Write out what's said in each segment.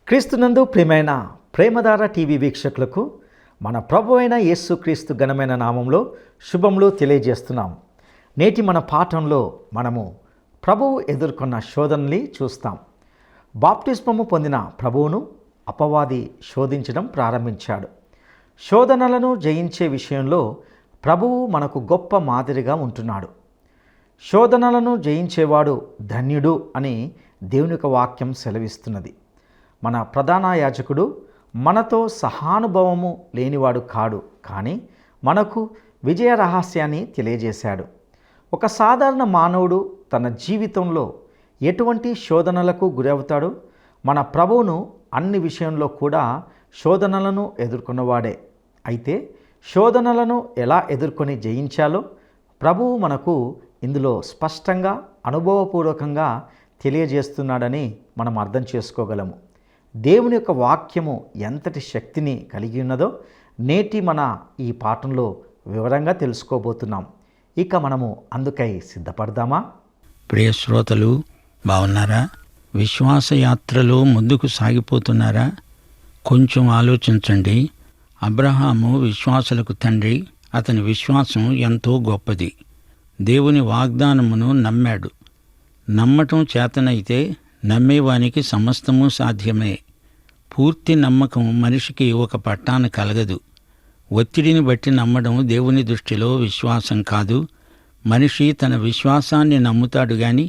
క్రీస్తునందు ప్రియమైన ప్రేమధార టీవీ వీక్షకులకు మన ప్రభు అయిన యేసుక్రీస్తు ఘనమైన నామంలో శుభములు తెలియజేస్తున్నాం. నేటి మన పాఠంలో మనము ప్రభువు ఎదుర్కొన్న శోధనల్ని చూస్తాం. బాప్టిస్మము పొందిన ప్రభువును అపవాది శోధించడం ప్రారంభించాడు. శోధనలను జయించే విషయంలో ప్రభువు మనకు గొప్ప మాదిరిగా ఉంటున్నాడు. శోధనలను జయించేవాడు ధన్యుడు అని దేవుని యొక్క వాక్యం సెలవిస్తున్నది. మన ప్రధాన యాజకుడు మనతో సహానుభవము లేనివాడు కాడు, కానీ మనకు విజయ రహస్యాన్ని తెలియజేశాడు. ఒక సాధారణ మానవుడు తన జీవితంలో ఎటువంటి శోధనలకు గురవుతాడు? మన ప్రభువును అన్ని విషయంలో కూడా శోధనలను ఎదుర్కొన్నవాడే. అయితే శోధనలను ఎలా ఎదుర్కొని జయించాలో ప్రభువు మనకు ఇందులో స్పష్టంగా అనుభవపూర్వకంగా తెలియజేస్తున్నాడని మనం అర్థం చేసుకోగలము. దేవుని యొక్క వాక్యము ఎంతటి శక్తిని కలిగి ఉన్నదో నేటి మన ఈ పాఠంలో వివరంగా తెలుసుకోబోతున్నాం. ఇక మనము అందుకై సిద్ధపడదామా? ప్రియ శ్రోతలు, బాగున్నారా? విశ్వాసయాత్రలో ముందుకు సాగిపోతున్నారా? కొంచెం ఆలోచించండి. అబ్రహాము విశ్వాసులకు తండ్రి. అతని విశ్వాసం ఎంతో గొప్పది. దేవుని వాగ్దానమును నమ్మాడు. నమ్మటం చేతనైతే నమ్మేవానికి సమస్తము సాధ్యమే. పూర్తి నమ్మకం మనిషికి ఒక పట్టాన కలగదు. ఒత్తిడిని బట్టి నమ్మడం దేవుని దృష్టిలో విశ్వాసం కాదు. మనిషి తన విశ్వాసాన్ని నమ్ముతాడు గాని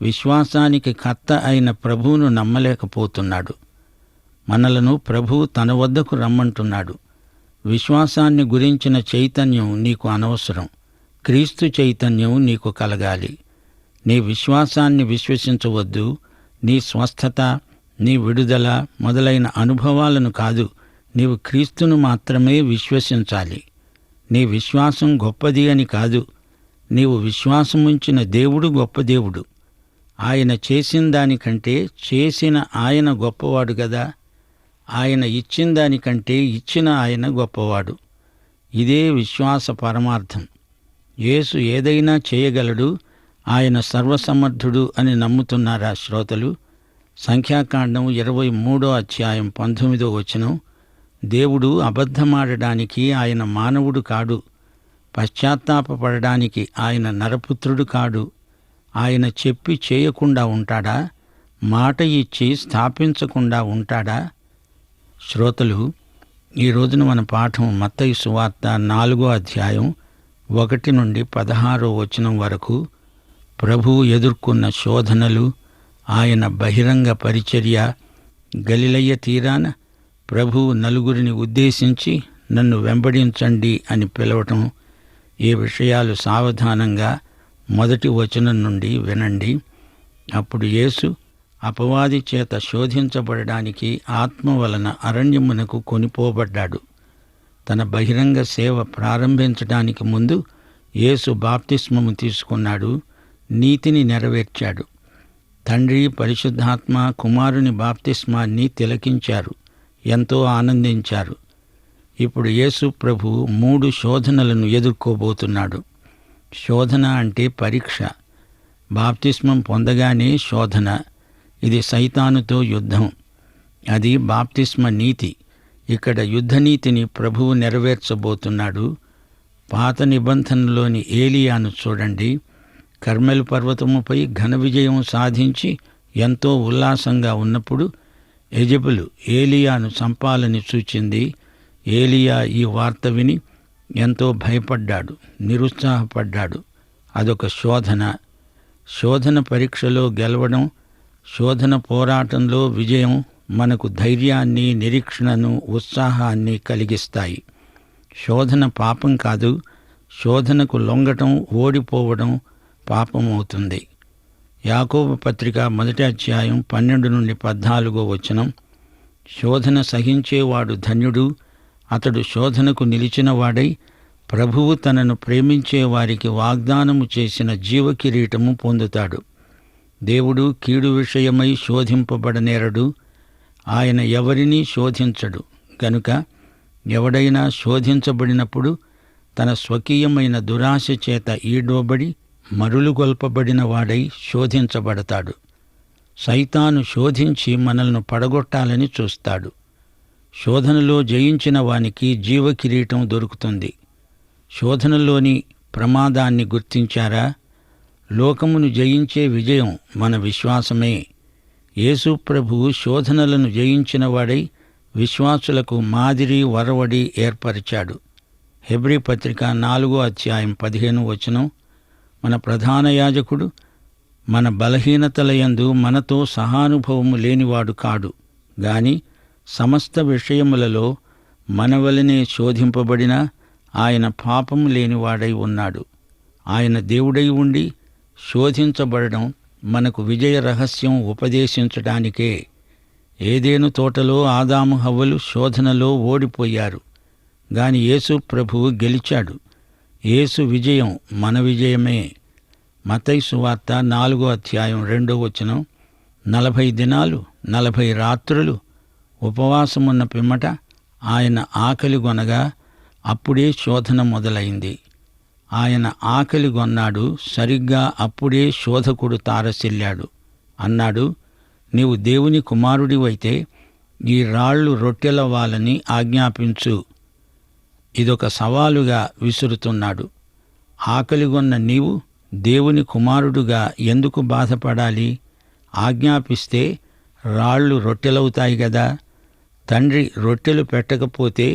విశ్వాసానికి కర్త అయిన ప్రభువును నమ్మలేకపోతున్నాడు. మనలను ప్రభువు తన వద్దకు రమ్మంటున్నాడు. విశ్వాసాన్ని గురించిన చైతన్యం నీకు అనవసరం. క్రీస్తు చైతన్యం నీకు కలగాలి. నీ విశ్వాసాన్ని విశ్వసించవద్దు. నీ స్వస్థత, నీ విడుదల మొదలైన అనుభవాలను కాదు, నీవు క్రీస్తును మాత్రమే విశ్వసించాలి. నీ విశ్వాసం గొప్పది అని కాదు, నీవు విశ్వాసముంచిన దేవుడు గొప్ప దేవుడు. ఆయన చేసిన దానికంటే చేసిన ఆయన గొప్పవాడు కదా. ఆయన ఇచ్చిన దానికంటే ఇచ్చిన ఆయన గొప్పవాడు. ఇదే విశ్వాస పరమార్థం. యేసు ఏదైనా చేయగలడు, ఆయన సర్వసమర్థుడు అని నమ్ముతున్నారా శ్రోతలు? సంఖ్యాకాండం 23:19 దేవుడు అబద్ధమాడడానికి ఆయన మానవుడు కాడు. పశ్చాత్తాపపడడానికి ఆయన నరపుత్రుడు కాడు. ఆయన చెప్పి చేయకుండా ఉంటాడా? మాట ఇచ్చి స్థాపించకుండా ఉంటాడా? శ్రోతలు, ఈ రోజున మన పాఠం మత్తయి సువార్త 4:1-16 వరకు. ప్రభువు ఎదుర్కొన్న శోధనలు, ఆయన బహిరంగ పరిచర్య. గలిలయ తీరాన ప్రభువు నలుగురిని ఉద్దేశించి నన్ను వెంబడించండి అని పిలవటం. ఈ విషయాలు సావధానంగా 1 నుండి వినండి. అప్పుడు యేసు అపవాది చేత శోధించబడడానికి ఆత్మ వలన అరణ్యమునకు కొనిపోబడ్డాడు. తన బహిరంగ సేవ ప్రారంభించడానికి ముందు యేసు బాప్తిస్మము తీసుకున్నాడు. నీతిని నెరవేర్చాడు. తండ్రి, పరిశుద్ధాత్మ, కుమారుని బాప్తిస్మాన్ని తిలకించారు, ఎంతో ఆనందించారు. ఇప్పుడు యేసు ప్రభు 3 శోధనలను ఎదుర్కోబోతున్నాడు. శోధన అంటే పరీక్ష. బాప్తిస్మం పొందగానే శోధన. ఇది సైతానుతో యుద్ధం. అది బాప్తిస్మ నీతి. ఇక్కడ యుద్ధనీతిని ప్రభువు నెరవేర్చబోతున్నాడు. పాత నిబంధనలోని ఏలియాను చూడండి. కర్మెలు పర్వతముపై ఘన విజయం సాధించి ఎంతో ఉల్లాసంగా ఉన్నప్పుడు యెజెబెలు ఏలియాను చంపాలని చూచింది. ఏలియా ఈ వార్త విని ఎంతో భయపడ్డాడు, నిరుత్సాహపడ్డాడు. అదొక శోధన. శోధన పరీక్షలో గెలవడం, శోధన పోరాటంలో విజయం మనకు ధైర్యాన్ని, నిరీక్షణను, ఉత్సాహాన్ని కలిగిస్తాయి. శోధన పాపం కాదు. శోధనకు లొంగటం, ఓడిపోవడం పాపమవుతుంది. యాకోబు పత్రిక 1:12-14 శోధన సహించేవాడు ధన్యుడు. అతడు శోధనకు నిలిచినవాడై ప్రభువు తనను ప్రేమించే వారికి వాగ్దానము చేసిన జీవకిరీటము పొందుతాడు. దేవుడు కీడు విషయమై శోధింపబడనేరడు. ఆయన ఎవరినీ శోధించడు. గనుక ఎవడైనా శోధించబడినప్పుడు తన స్వకీయమైన దురాశ చేత ఈడోబడి మరులుగొల్పబడిన వాడై శోధించబడతాడు. సైతాను శోధించి మనల్ని పడగొట్టాలని చూస్తాడు. శోధనలో జయించిన వానికి జీవకిరీటం దొరుకుతుంది. శోధనలోని ప్రమాదాన్ని గుర్తించారా? లోకమును జయించే విజయం మన విశ్వాసమే. యేసు ప్రభువు శోధనలను జయించినవాడై విశ్వాసులకు మాదిరి వరవడి ఏర్పరిచాడు. హెబ్రీ పత్రిక 4:15 మన ప్రధాన యాజకుడు మన బలహీనతలయందు మనతో సహానుభవము లేనివాడు కాడు, గాని సమస్త విషయములలో మనవలనే శోధింపబడినా ఆయన పాపము లేనివాడై ఉన్నాడు. ఆయన దేవుడై ఉండి శోధించబడడం మనకు విజయ రహస్యం ఉపదేశించడానికే. ఏదెను తోటలో ఆదాము హవ్వలు శోధనలో ఓడిపోయారు, గాని యేసు ప్రభువు గెలిచాడు. యేసు విజయం మన విజయమే. మత్తయి సువార్త 4:2 40 దినాలు 40 రాత్రులు ఉపవాసమున్న పిమ్మట ఆయన ఆకలిగొనగా అప్పుడే శోధన మొదలైంది. ఆయన ఆకలిగొన్నాడు, సరిగ్గా అప్పుడే శోధకుడు తారసిల్లాడు. అన్నాడు, నీవు దేవుని కుమారుడివైతే ఈ రాళ్ళు రొట్టెలవ్వాలని ఆజ్ఞాపించు. ఇదొక సవాలుగా విసురుతున్నాడు. ఆకలిగొన్న నీవు దేవుని కుమారుడుగా ఎందుకు బాధపడాలి? ఆజ్ఞాపిస్తే రాళ్ళు రొట్టెలవుతాయి గదా. తండ్రి రొట్టెలు పెట్టకపోతే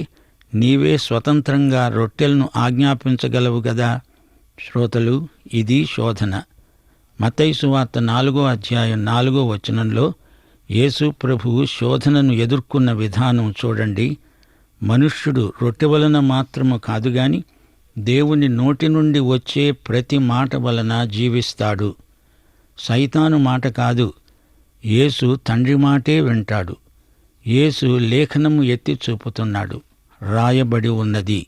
నీవే స్వతంత్రంగా రొట్టెలను ఆజ్ఞాపించగలవు గదా. శ్రోతలు, ఇది శోధన. మత్తయి సువార్త 4:4 యేసు ప్రభువు శోధనను ఎదుర్కొన్న విధానం చూడండి. మనుష్యుడు రొట్టె వలన మాత్రము కాదుగాని దేవుని నోటి నుండి వచ్చే ప్రతి మాట వలన జీవిస్తాడు. సైతాను మాట కాదు, యేసు తండ్రి మాటే వింటాడు. యేసు లేఖనము ఎత్తి చూపుతున్నాడు. రాయబడి ఉన్నది.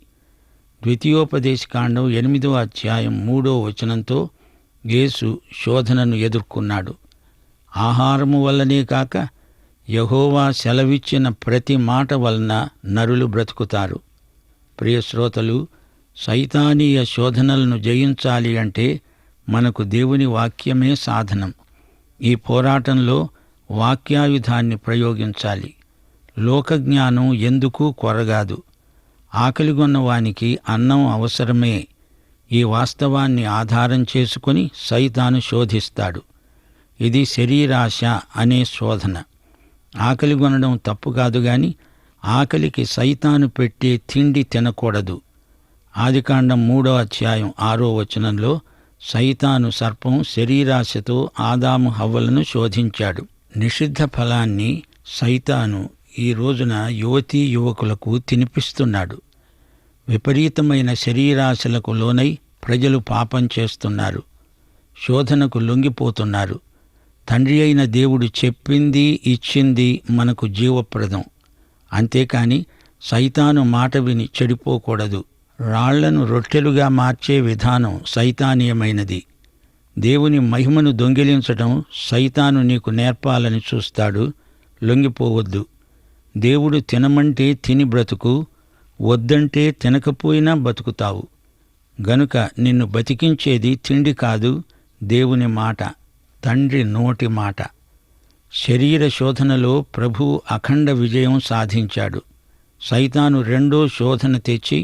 ద్వితీయోపదేశకాండం 8:3 యేసు శోధనను ఎదుర్కొన్నాడు. ఆహారము వల్లనే కాక యెహోవా సెలవిచ్చిన ప్రతి మాట వలన నరులు బ్రతుకుతారు. ప్రియ శ్రోతలు, సైతానీయ శోధనలను జయించాలి అంటే మనకు దేవుని వాక్యమే సాధనం. ఈ పోరాటంలో వాక్యాయుధాన్ని ప్రయోగించాలి. లోకజ్ఞానం ఎందుకు కొరగాదు. ఆకలిగొన్న వానికి అన్నం అవసరమే. ఈ వాస్తవాన్ని ఆధారం చేసుకుని సైతాను శోధిస్తాడు. ఇది శరీరాశ అనే శోధన. ఆకలిగొనడం తప్పు కాదు గాని ఆకలికి సైతాను పెట్టే తిండి తినకూడదు. ఆదికాండం 3:6 సైతాను సర్పం శరీరాశతో ఆదాము హవ్వలను శోధించాడు. నిషిద్ధ ఫలాన్ని సైతాను ఈ రోజున యువతీ యువకులకు తినిపిస్తున్నాడు. విపరీతమైన శరీరాశలకు లోనై ప్రజలు పాపం చేస్తున్నారు. శోధనకు లొంగిపోతున్నారు. తండ్రి అయిన దేవుడు చెప్పింది ఇచ్చింది మనకు జీవప్రదం. అంతేకాని సైతాను మాట విని చెడిపోకూడదు. రాళ్లను రొట్టెలుగా మార్చే విధానం సైతానీయమైనది. దేవుని మహిమను దొంగిలించడం సైతాను నీకు నేర్పాలని చూస్తాడు. లొంగిపోవద్దు. దేవుడు తినమంటే తిని బ్రతుకు, వద్దంటే తినకపోయినా బతుకుతావు. గనుక నిన్ను బతికించేది తిండి కాదు, దేవుని మాట, తండ్రి నోటి మాట. శరీర శోధనలో ప్రభువు అఖండ విజయం సాధించాడు. సైతాను రెండో శోధన తెచ్చి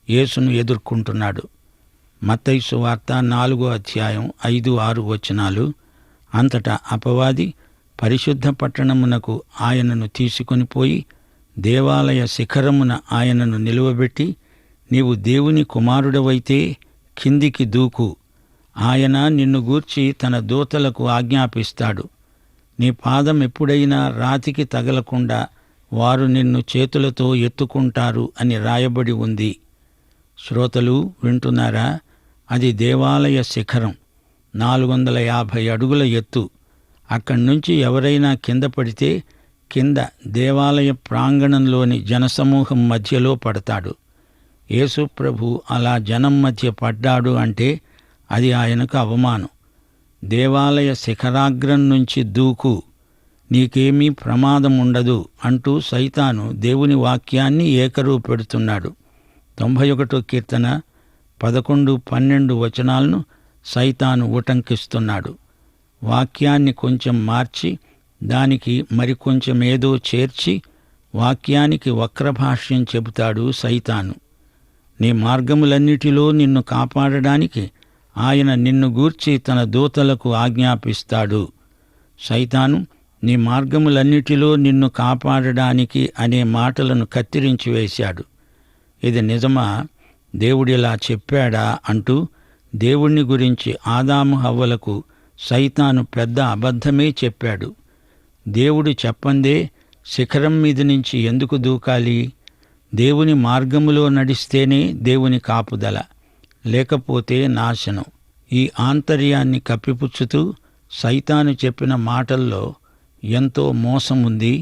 యేసును ఎదుర్కొంటున్నాడు. మత్తయి సువార్త 4:5-6 అంతటా అపవాది పరిశుద్ధ పట్టణమునకు ఆయనను తీసుకొని పోయి దేవాలయ శిఖరమున ఆయనను నిలువబెట్టి, నీవు దేవుని కుమారుడవైతే కిందికి దూకు, ఆయన నిన్ను గూర్చి తన దూతలకు ఆజ్ఞాపిస్తాడు. నీ పాదం ఎప్పుడైనా రాతికి తగలకుండా వారు నిన్ను చేతులతో ఎత్తుకుంటారు అని రాయబడి ఉంది. శ్రోతలు వింటున్నారా? అది దేవాలయ శిఖరం, 450 అడుగుల ఎత్తు. అక్కడి నుంచి ఎవరైనా కింద పడితే కింద దేవాలయ ప్రాంగణంలోని జనసమూహం మధ్యలో పడతాడు. యేసు ప్రభు అలా జనం మధ్య పడ్డాడు అంటే అది ఆయనకు అవమానం. దేవాలయ శిఖరాగ్రం నుంచి దూకు, నీకేమీ ప్రమాదం ఉండదు అంటూ సైతాను దేవుని వాక్యాన్ని ఏకరువు-పెడుతున్నాడు. 91 కీర్తన 11-12 సైతాను ఉటంకిస్తున్నాడు. వాక్యాన్ని కొంచెం మార్చి దానికి మరికొంచెమేదో చేర్చి వాక్యానికి వక్రభాష్యం చెబుతాడు సైతాను. నీ మార్గములన్నిటిలో నిన్ను కాపాడడానికి ఆయన నిన్ను గూర్చి తన దూతలకు ఆజ్ఞాపిస్తాడు. సైతాను నీ మార్గములన్నిటిలో నిన్ను కాపాడడానికి అనే మాటలను కత్తిరించి వేశాడు. ఇది నిజమా? దేవుడిలా చెప్పాడా అంటూ దేవుణ్ణి గురించి ఆదాము హవ్వలకు సైతాను పెద్ద అబద్ధమే చెప్పాడు. దేవుడు చెప్పందే శిఖరం మీద నుంచి ఎందుకు దూకాలి? దేవుని మార్గములో నడిస్తేనే దేవుని కాపుదల, లేకపోతే నాశనం. ఈ ఆంతర్యాన్ని కప్పిపుచ్చుతూ సైతాను చెప్పిన మాటల్లో ఎంతో మోసముంది.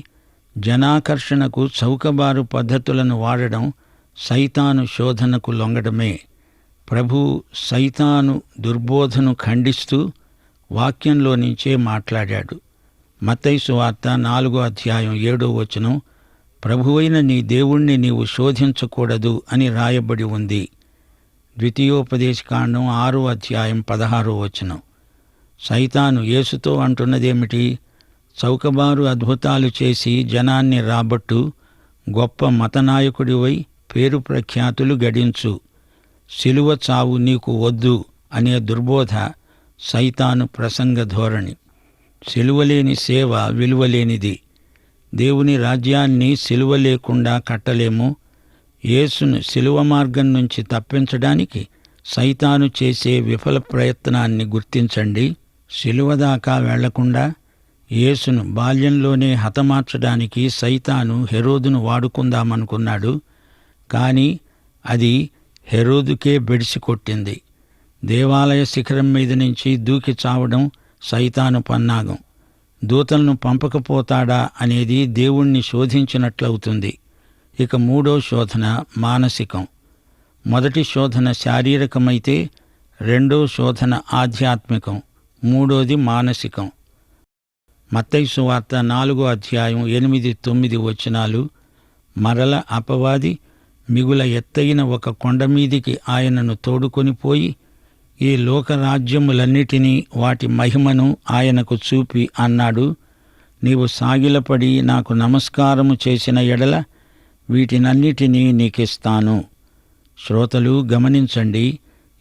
జనాకర్షణకు చౌకబారు పద్ధతులను వాడడం సైతాను శోధనకు లొంగడమే. ప్రభు సైతాను దుర్బోధను ఖండిస్తూ వాక్యంలో నుంచే మాట్లాడాడు. మత్తయి సువార్త 4:7 ప్రభువైన నీ దేవుణ్ణి నీవు శోధించకూడదు అని రాయబడి ఉంది. ద్వితీయోపదేశకాండం 6:16 సైతాను యేసుతో అంటున్నదేమిటి? చౌకబారు అద్భుతాలు చేసి జనాన్ని రాబట్టు, గొప్ప మతనాయకుడివై పేరు ప్రఖ్యాతులు గడించు, శిలువ చావు నీకు వద్దు అనే దుర్బోధ సైతాను ప్రసంగ ధోరణి. శిలువలేని సేవ విలువలేనిది. దేవుని రాజ్యాన్ని శిలువ లేకుండా కట్టలేము. యేసును శిలువ మార్గం నుంచి తప్పించడానికి సైతాను చేసే విఫల ప్రయత్నాన్ని గుర్తించండి. శిలువ దాకా వెళ్లకుండా యేసును బాల్యంలోనే హతమార్చడానికి సైతాను హెరోదును వాడుకుందామనుకున్నాడు. కాని అది హెరోదుకే బెడిసి కొట్టింది. దేవాలయ శిఖరం మీద నుంచి దూకి చావడం సైతాను పన్నాగం. దూతలను పంపకపోతాడా అనేది దేవుణ్ణి శోధించినట్లవుతుంది. ఇక మూడో శోధన మానసికం. మొదటి శోధన శారీరకమైతే రెండో శోధన ఆధ్యాత్మికం, మూడోది మానసికం. మత్తయి సువార్త 4:8-9 మరల అపవాది మిగుల ఎత్తైన ఒక కొండమీదికి ఆయనను తోడుకొని పోయి ఈ లోకరాజ్యములన్నిటినీ వాటి మహిమను ఆయనకు చూపి అన్నాడు, నీవు సాగిలపడి నాకు నమస్కారము చేసిన ఎడల వీటినన్నిటినీ నీకిస్తాను. శ్రోతలు గమనించండి,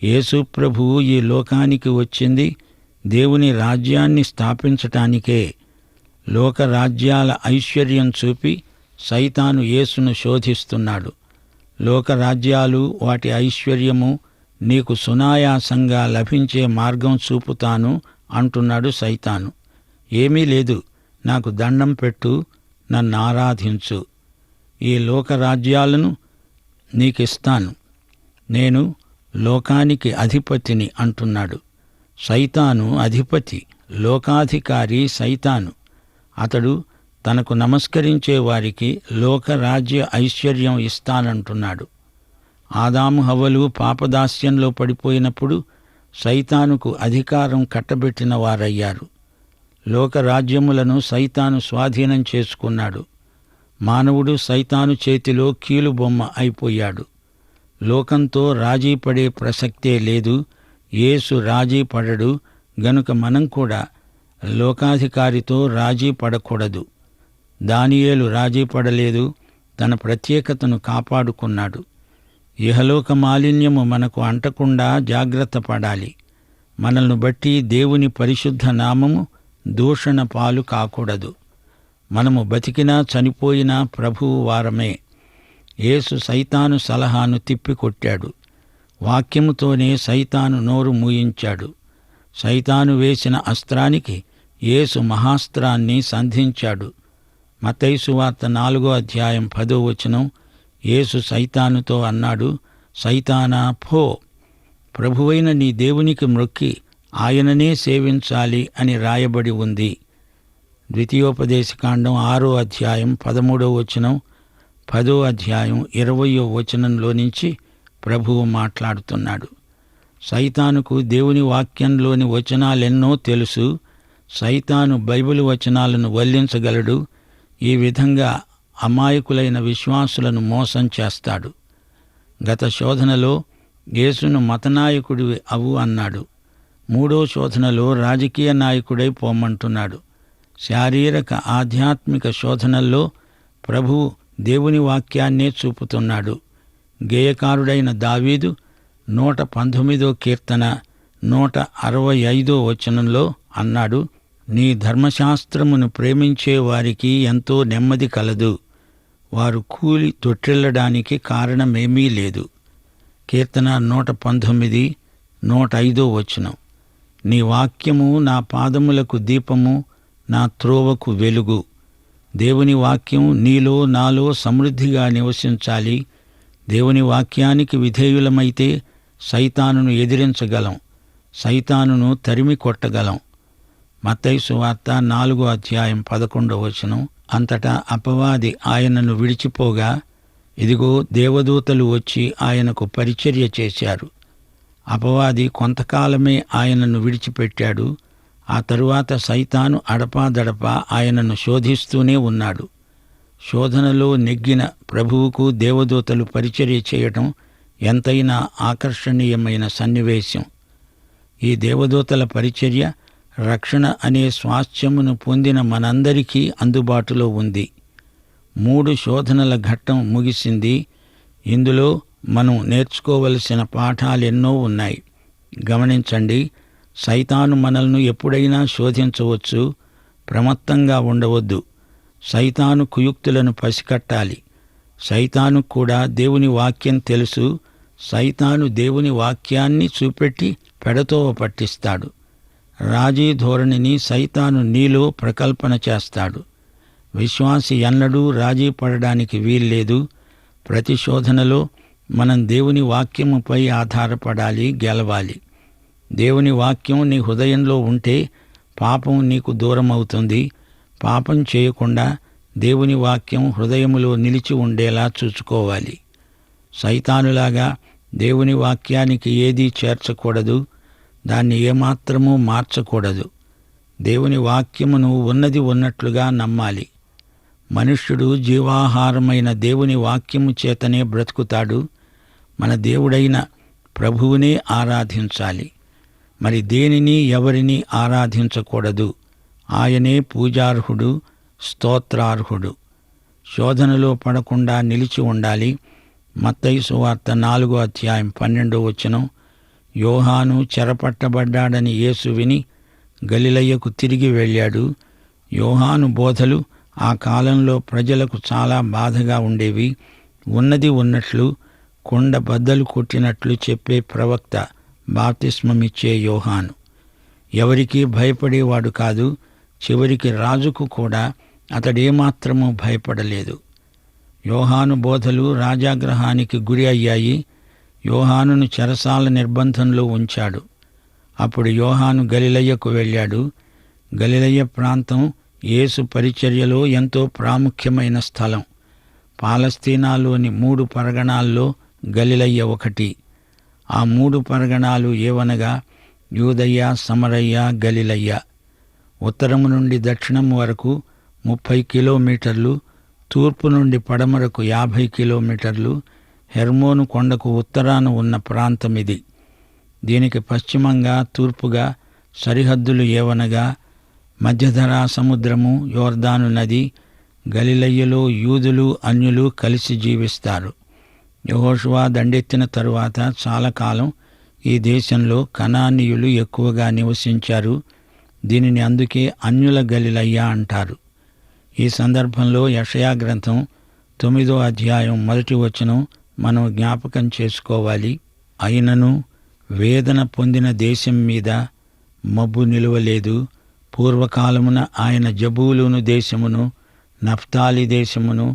యేసు ప్రభువు ఈ లోకానికి వచ్చింది దేవుని రాజ్యాన్ని స్థాపించటానికే. లోకరాజ్యాల ఐశ్వర్యం చూపి సైతాను యేసును శోధిస్తున్నాడు. లోకరాజ్యాలు వాటి ఐశ్వర్యము నీకు సునాయాసంగా లభించే మార్గం చూపుతాను అంటున్నాడు సైతాను. ఏమీ లేదు, నాకు దండం పెట్టు, నన్ను ఆరాధించు, ఈ లోకరాజ్యాలను నీకిస్తాను, నేను లోకానికి అధిపతిని అంటున్నాడు. సైతాను అధిపతి, లోకాధికారి సైతాను. అతడు తనకు నమస్కరించే వారికి లోకరాజ్య ఐశ్వర్యం ఇస్తానంటున్నాడు. ఆదాము హవ్వలు పాపదాస్యంలో పడిపోయినప్పుడు సైతానుకు అధికారం కట్టబెట్టిన వారయ్యారు. లోకరాజ్యములను సైతాను స్వాధీనం చేసుకున్నాడు. మానవుడు సైతాను చేతిలో కీలుబొమ్మ అయిపోయాడు. లోకంతో రాజీ పడే ప్రసక్తే లేదు. యేసు రాజీ పడడు గనుక మనం కూడా లోకాధికారితో రాజీ పడకూడదు. దానియేలు రాజీ పడలేదు, తన ప్రత్యేకతను కాపాడుకున్నాడు. ఇహలోక మాలిన్యము మనకు అంటకుండా జాగ్రత్త పడాలి. మనల్ని బట్టి దేవుని పరిశుద్ధ నామము దూషణ పాలు కాకూడదు. మనము బతికినా చనిపోయినా ప్రభువు వారమే. యేసు సైతాను సలహాను తిప్పికొట్టాడు. వాక్యముతోనే సైతాను నోరు మూయించాడు. సైతాను వేసిన అస్త్రానికి యేసు మహాస్త్రాన్ని సంధించాడు. మత్తయి సువార్త 4:10 యేసు సైతానుతో అన్నాడు, సైతానా పో, ప్రభువైన నీ దేవునికి మ్రొక్కి ఆయననే సేవించాలి అని రాయబడి ఉంది. ద్వితీయోపదేశకాండం 6:13 10:20 నుంచి ప్రభువు మాట్లాడుతున్నాడు. సైతానుకు దేవుని వాక్యంలోని వచనాలెన్నో తెలుసు. సైతాను బైబిలు వచనాలను వల్లించగలడు. ఈ విధంగా అమాయకులైన విశ్వాసులను మోసం చేస్తాడు. గత శోధనలో యేసును మతనాయకుడివి అవు అన్నాడు. మూడో శోధనలో రాజకీయ నాయకుడై పోమంటున్నాడు. శారీరక ఆధ్యాత్మిక శోధనల్లో ప్రభువు దేవుని వాక్యాన్నే చూపుతున్నాడు. గేయకారుడైన దావీదు 119 కీర్తన 165 వచనంలో అన్నాడు, నీ ధర్మశాస్త్రమును ప్రేమించే వారికి ఎంతో నెమ్మది కలదు. వారు కూలి తొట్టిల్లడానికి కారణమేమీ లేదు. కీర్తన 119, 105 వచనం. నీ వాక్యము నా పాదములకు దీపము, నా త్రోవకు వెలుగు. దేవుని వాక్యం నీలో నాలో సమృద్ధిగా నివసించాలి. దేవుని వాక్యానికి విధేయులమైతే సైతానును ఎదిరించగలం, సైతానును తరిమి కొట్టగలం. మత్తయి సువార్త 4:11 వచనం. అంతటా అపవాది ఆయనను విడిచిపోగా, ఇదిగో దేవదూతలు వచ్చి ఆయనకు పరిచర్య చేశారు. అపవాది కొంతకాలమే ఆయనను విడిచిపెట్టాడు. ఆ తరువాత సైతాను అడపాదడపా ఆయనను శోధిస్తూనే ఉన్నాడు. శోధనలో నెగ్గిన ప్రభువుకు దేవదూతలు పరిచర్య చేయటం ఎంతైనా ఆకర్షణీయమైన సన్నివేశం. ఈ దేవదూతల పరిచర్య రక్షణ అనే స్వాస్థ్యమును పొందిన మనందరికీ అందుబాటులో ఉంది. 3 శోధనల ఘట్టం ముగిసింది. ఇందులో మనం నేర్చుకోవలసిన పాఠాలెన్నో ఉన్నాయి. గమనించండి, సైతాను మనల్ని ఎప్పుడైనా శోధించవచ్చు. ప్రమత్తంగా ఉండవద్దు. సైతాను కుయుక్తులను పసికట్టాలి. సైతాను కూడా దేవుని వాక్యం తెలుసు. సైతాను దేవుని వాక్యాన్ని చూపెట్టి పెడతోవ పట్టిస్తాడు. రాజీ ధోరణిని సైతాను నీలో ప్రకల్పన చేస్తాడు. విశ్వాసి ఎన్నడూ రాజీ పడడానికి వీల్లేదు. ప్రతి శోధనలో మనం దేవుని వాక్యముపై ఆధారపడాలి, గెలవాలి. దేవుని వాక్యం నీ హృదయంలో ఉంటే పాపం నీకు దూరమవుతుంది. పాపం చేయకుండా దేవుని వాక్యం హృదయములో నిలిచి ఉండేలా చూసుకోవాలి. సైతానులాగా దేవుని వాక్యానికి ఏదీ చేర్చకూడదు, దాన్ని ఏమాత్రమూ మార్చకూడదు. దేవుని వాక్యమును ఉన్నది ఉన్నట్లుగా నమ్మాలి. మనుష్యుడు జీవాహారమైన దేవుని వాక్యము చేతనే బ్రతుకుతాడు. మన దేవుడైన ప్రభువునే ఆరాధించాలి. మరి దేనిని ఎవరిని ఆరాధించకూడదు. ఆయనే పూజార్హుడు, స్తోత్రార్హుడు. శోధనలో పడకుండా నిలిచి ఉండాలి. మత్తయి సువార్త 4:12 వచనం. యోహాను చెరపట్టబడ్డాడని యేసు విని గలిలయకు తిరిగి వెళ్ళాడు. యోహాను బోధలు ఆ కాలంలో ప్రజలకు చాలా బాధగా ఉండేవి. ఉన్నది ఉన్నట్లు కొండ బద్దలు కొట్టినట్లు చెప్పే ప్రవక్త బాప్తిస్మమిచ్చే యోహాను. ఎవరికీ భయపడేవాడు కాదు. చివరికి రాజుకు కూడా అతడేమాత్రమూ భయపడలేదు. యోహాను బోధలు రాజాగ్రహానికి గురి అయ్యాయి. యోహానును చెరసాల నిర్బంధంలో ఉంచాడు. అప్పుడు యోహాను గలిలయకు వెళ్ళాడు. గలిలయ ప్రాంతం యేసు పరిచర్యలో ఎంతో ప్రాముఖ్యమైన స్థలం. పాలస్తీనాలోని 3 పరగణాల్లో గలిలయ ఒకటి. ఆ 3 పరగణాలు ఏవనగా యూదయ, సమరయ, గలిలయ. ఉత్తరము నుండి దక్షిణం వరకు 30 కిలోమీటర్లు, తూర్పు నుండి పడమరకు 50 కిలోమీటర్లు. హెర్మోను కొండకు ఉత్తరాన ఉన్న ప్రాంతమిది. దీనికి పశ్చిమంగా, తూర్పుగా సరిహద్దులు ఏవనగా మధ్యధరా సముద్రము, యోర్దాను నది. గలిలయలో యూదులు, అన్యులు కలిసి జీవిస్తారు. యెహోషువ దండెత్తిన తరువాత చాలా కాలం ఈ దేశంలో కనానీయులు ఎక్కువగా నివసించారు. దీనిని అందుకే అన్యుల గలిలయ అంటారు. ఈ సందర్భంలో యెషయా గ్రంథం 9వ అధ్యాయం 1వ వచనం మనం జ్ఞాపకం చేసుకోవాలి. అయినను వేదన పొందిన దేశం మీద మబ్బు నిలువలేదు. పూర్వకాలమున ఆయన జబూలూను దేశమును, నఫ్తాలి దేశమును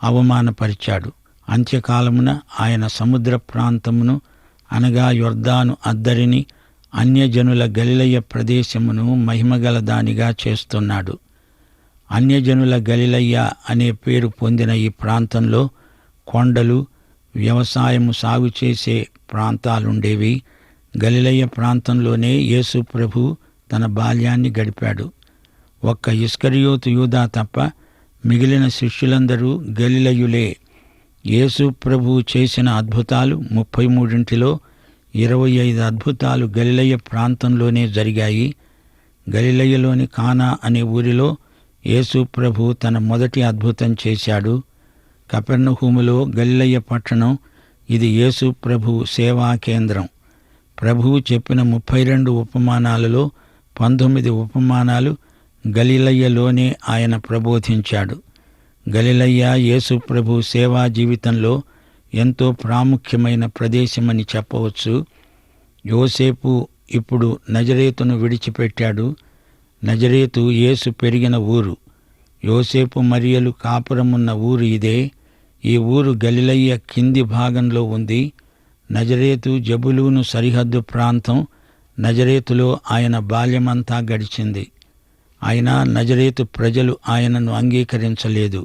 అవమానపరిచాడు. అంత్యకాలమున ఆయన సముద్ర ప్రాంతమును అనగా యొర్దాను అద్దరిని, అన్యజనుల గలిలయ ప్రదేశమును మహిమగల దానిగా చేస్తున్నాడు. అన్యజనుల గలిలయ అనే పేరు పొందిన ఈ ప్రాంతంలో కొండలు, వ్యవసాయము సాగు చేసే ప్రాంతాలుండేవి. గలిలయ ప్రాంతంలోనే యేసు ప్రభు తన బాల్యాన్ని గడిపాడు. ఒక్క ఇస్కరియోతు యూదా తప్ప మిగిలిన శిష్యులందరూ గలిలయులే. యేసు ప్రభు చేసిన అద్భుతాలు 33లో 25 అద్భుతాలు గలిలయ ప్రాంతంలోనే జరిగాయి. గలిలయలోని కానా అనే ఊరిలో యేసు ప్రభు తన మొదటి అద్భుతం చేశాడు. కపెర్నహూములో గలిలయ పట్టణం, ఇది యేసు ప్రభు సేవా కేంద్రం. ప్రభువు చెప్పిన 32 ఉపమానాలలో 19 ఉపమానాలు గలిలయలోనే ఆయన ప్రబోధించాడు. గలిలయ యేసు ప్రభు సేవా జీవితంలో ఎంతో ప్రాముఖ్యమైన ప్రదేశమని చెప్పవచ్చు. యోసేపు ఇప్పుడు నజరేతును విడిచిపెట్టాడు. నజరేతు యేసు పెరిగిన ఊరు. యోసేపు మరియలు కాపురమున్న ఊరు ఇదే. ఈ ఊరు గలిలయ కింది భాగంలో ఉంది. నజరేతు జబులూను సరిహద్దు ప్రాంతం. నజరేతులో ఆయన బాల్యమంతా గడిచింది. అయినా నజరేతు ప్రజలు ఆయనను అంగీకరించలేదు.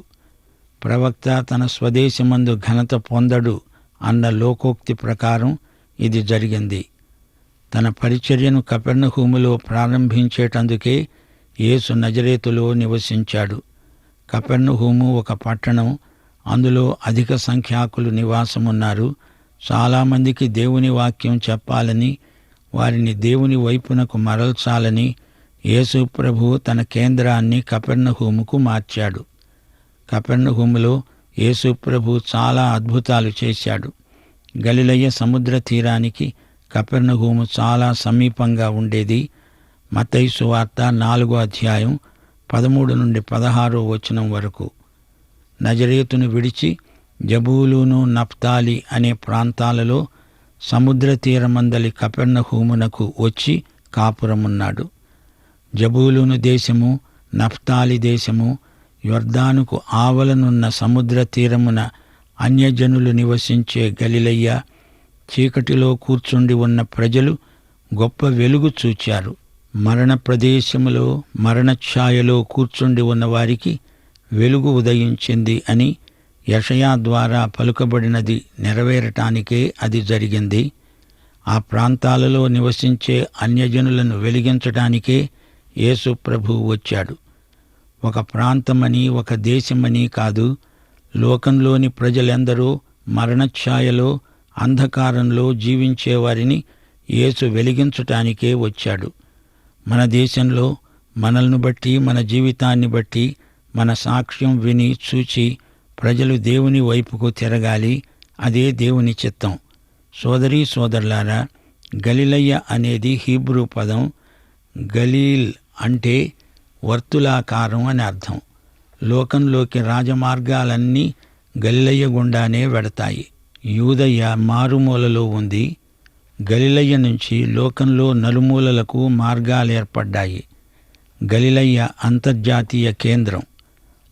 ప్రవక్త తన స్వదేశమందు ఘనత పొందడు అన్న లోకోక్తి ప్రకారం ఇది జరిగింది. తన పరిచర్యను కపెర్నహూములో ప్రారంభించేటందుకే యేసు నజరేతులో నివసించాడు. కపెర్నహూము ఒక పట్టణం. అందులో అధిక సంఖ్యాకులు నివాసమున్నారు. చాలామందికి దేవుని వాక్యం చెప్పాలని, వారిని దేవుని వైపునకు మరల్చాలని యేసు ప్రభు తన కేంద్రాన్ని కపెర్నహూముకు మార్చాడు. కపెర్నహూములో యేసు ప్రభు చాలా అద్భుతాలు చేశాడు. గలిలయ సముద్ర తీరానికి కపెర్నహూము చాలా సమీపంగా ఉండేది. మత్తయి సువార్త 4వ అధ్యాయం 13 నుండి 16వ వచనం వరకు. నజరేతును విడిచి జబూలూను, నఫ్తాలి అనే ప్రాంతాలలో సముద్ర తీరమందలి కపెర్నహూమునకు వచ్చి కాపురమున్నాడు. జబూలూను దేశము, నఫ్తాలి దేశము, యొర్దానుకు ఆవలనున్న సముద్ర తీరమున అన్యజనులు నివసించే గలిలయ, చీకటిలో కూర్చుండి ఉన్న ప్రజలు గొప్ప వెలుగు చూచారు. మరణ ప్రదేశములో మరణఛాయలో కూర్చుండి ఉన్న వారికి వెలుగు ఉదయించింది అని యెషయా ద్వారా పలుకబడినది నెరవేరటానికే అది జరిగింది. ఆ ప్రాంతాలలో నివసించే అన్యజనులను వెలిగించటానికే యేసు ప్రభువు వచ్చాడు. ఒక ప్రాంతమని, ఒక దేశమని కాదు. లోకంలోని ప్రజలెందరో మరణఛాయలో, అంధకారంలో జీవించేవారిని యేసు వెలిగించటానికే వచ్చాడు. మన దేశంలో మనల్ని బట్టి, మన జీవితాన్ని బట్టి, మన సాక్ష్యం విని చూచి ప్రజలు దేవుని వైపుకు తిరగాలి. అదే దేవుని చిత్తం. సోదరీ సోదరులారా, గలిలయ అనేది హీబ్రూ పదం. గలీల్ అంటే వర్తులాకారం అని అర్థం. లోకంలోకి రాజమార్గాలన్నీ గలిలయ గుండానే వెడతాయి. యూదయ మారుమూలలో ఉంది. గలిలయ నుంచి లోకంలో నలుమూలలకు మార్గాలేర్పడ్డాయి. గలిలయ అంతర్జాతీయ కేంద్రం.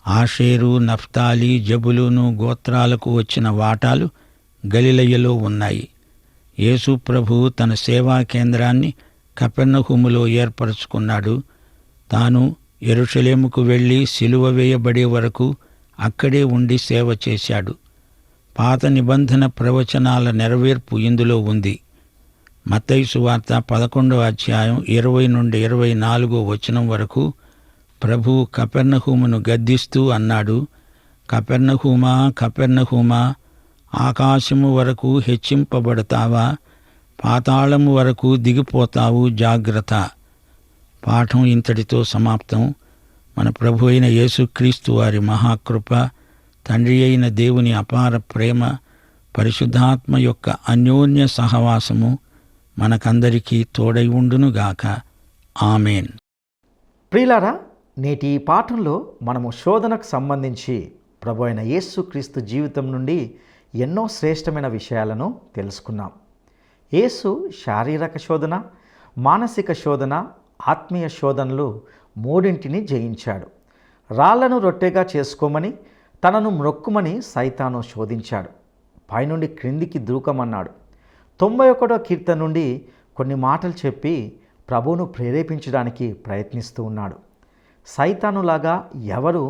ఆషేరు, నఫ్తాలి, జబులూను గోత్రాలకు వచ్చిన వాటాలు గలిలయలో ఉన్నాయి. యేసు ప్రభు తన సేవా కేంద్రాన్ని కపెర్నహూములో ఏర్పరచుకున్నాడు. తాను యెరూషలేముకు వెళ్ళి సిలువ వేయబడే వరకు అక్కడే ఉండి సేవ చేశాడు. పాత నిబంధన ప్రవచనాల నెరవేర్పు ఇందులో ఉంది. మత్తయి సువార్త 11వ అధ్యాయం 20 నుండి 24వ వచనం వరకు ప్రభువు కపెర్నహూమును గద్దిస్తూ అన్నాడు, కపెర్నహూమా, కపెర్నహూమా, ఆకాశము వరకు హెచ్చింపబడతావా? పాతాళము వరకు దిగిపోతావు, జాగ్రత్త. పాఠం ఇంతటితో సమాప్తం. మన ప్రభు అయిన యేసుక్రీస్తు వారి మహాకృప, తండ్రి అయిన దేవుని అపార ప్రేమ, పరిశుద్ధాత్మ యొక్క అన్యోన్య సహవాసము మనకందరికీ తోడై ఉండునుగాక. ఆమెన్. ప్రియులారా, నేటి ఈ పాఠంలో మనము శోధనకు సంబంధించి ప్రభు అయిన యేసుక్రీస్తు జీవితం నుండి ఎన్నో శ్రేష్టమైన విషయాలను తెలుసుకున్నాం. యేసు శారీరక శోధన, మానసిక శోధన, ఆత్మీయ శోధనలు మూడింటిని జయించాడు. రాళ్లను రొట్టెగా చేసుకోమని, తనను మ్రొక్కుమని సైతాను శోధించాడు. పైనుండి క్రిందికి దూకమన్నాడు. 91వ కీర్తన నుండి కొన్ని మాటలు చెప్పి ప్రభువును ప్రేరేపించడానికి ప్రయత్నిస్తూ ఉన్నాడు. సైతానులాగా ఎవరు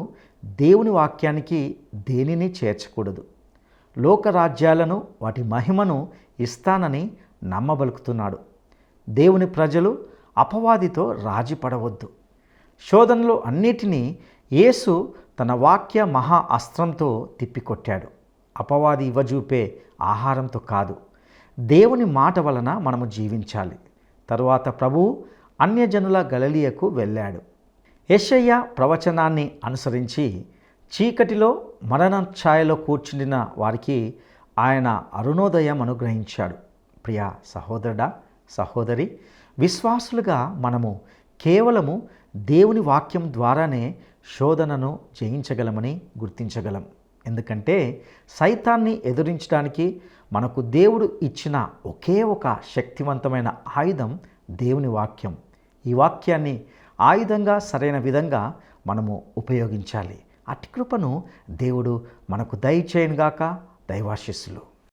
దేవుని వాక్యానికి దేనిని చేర్చకూడదు. లోకరాజ్యాలను, వాటి మహిమను ఇస్తానని నమ్మబలుకుతున్నాడు. దేవుని ప్రజలు అపవాదితో రాజీ పడవద్దు. శోధనలు అన్నిటినీ యేసు తన వాక్య మహా అస్త్రంతో తిప్పికొట్టాడు. అపవాది ఇవ్వజూపే ఆహారంతో కాదు, దేవుని మాట వలన మనము జీవించాలి. తరువాత ప్రభువు అన్యజనుల గలిలయకు వెళ్ళాడు. యెషయా ప్రవచనాన్ని అనుసరించి చీకటిలో మరణ ఛాయలో కూర్చుండిన వారికి ఆయన అరుణోదయం అనుగ్రహించాడు. ప్రియ సహోదరుడా, సహోదరి, విశ్వాసులుగా మనము కేవలము దేవుని వాక్యం ద్వారానే శోధనను జయించగలమని గుర్తించగలం. ఎందుకంటే సైతాన్ని ఎదురించడానికి మనకు దేవుడు ఇచ్చిన ఒకే ఒక శక్తివంతమైన ఆయుధం దేవుని వాక్యం. ఈ వాక్యాన్ని ఆయుధంగా సరైన విధంగా మనము ఉపయోగించాలి. అట్టి కృపను దేవుడు మనకు దయచేయునుగాక. దైవాశీస్సులు.